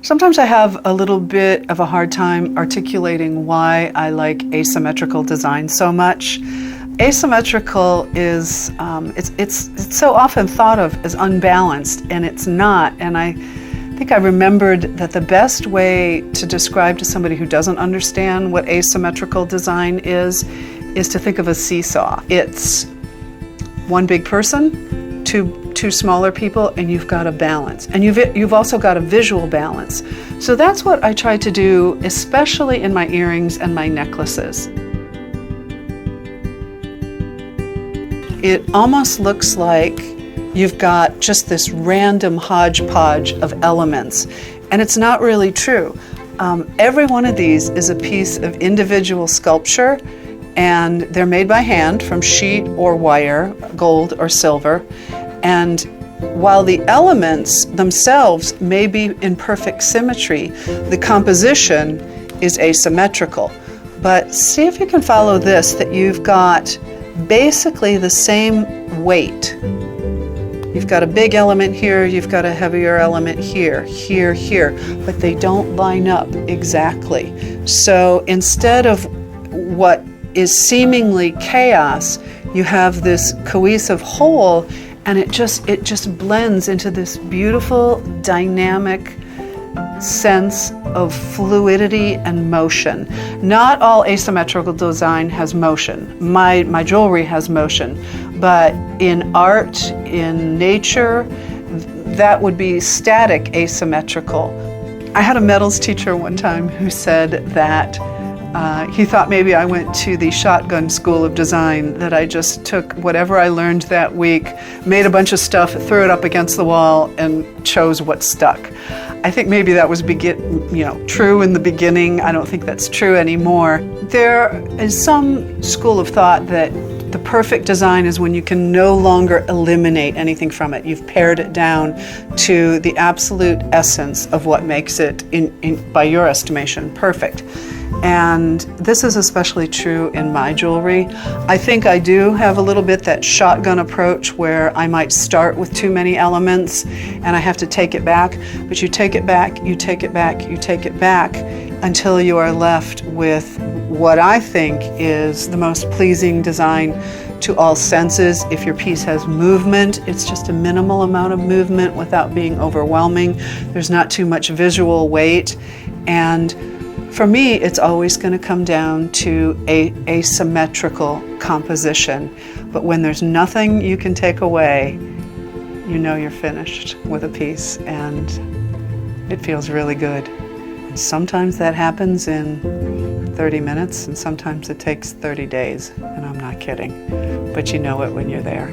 Sometimes I have a little bit of a hard time articulating why I like asymmetrical design so much. Asymmetrical is, it's so often thought of as unbalanced, and it's not. And I think I remembered that the best way to describe to somebody who doesn't understand what asymmetrical design is to think of a seesaw. It's one big person, two smaller people, and you've got a balance. And you've also got a visual balance. So that's what I try to do, especially in my earrings and my necklaces. It almost looks like you've got just this random hodgepodge of elements, and it's not really true. Every one of these is a piece of individual sculpture, and they're made by hand from sheet or wire, gold or silver. And while the elements themselves may be in perfect symmetry, the composition is asymmetrical. But see if you can follow this, that you've got basically the same weight. You've got a big element here, you've got a heavier element here, here, but they don't line up exactly. So instead of what is seemingly chaos, you have this cohesive whole, and it just blends into this beautiful, dynamic sense of fluidity and motion. Not all asymmetrical design has motion. My jewelry has motion, but in art, in nature, that would be static asymmetrical. I had a metals teacher one time who said that he thought maybe I went to the shotgun school of design, that I just took whatever I learned that week, made a bunch of stuff, threw it up against the wall, and chose what stuck. I think maybe that was true in the beginning. I don't think that's true anymore. There is some school of thought that the perfect design is when you can no longer eliminate anything from it. You've pared it down to the absolute essence of what makes it, by your estimation, perfect. And this is especially true in my jewelry. I think I do have a little bit that shotgun approach where I might start with too many elements and I have to take it back, but you take it back, you take it back, you take it back until you are left with what I think is the most pleasing design to all senses. If your piece has movement, it's just a minimal amount of movement without being overwhelming. There's not too much visual weight. And for me, it's always going to come down to a asymmetrical composition. But when there's nothing you can take away, you know you're finished with a piece, and it feels really good. And sometimes that happens in 30 minutes, and sometimes it takes 30 days, and I'm not kidding. But you know it when you're there.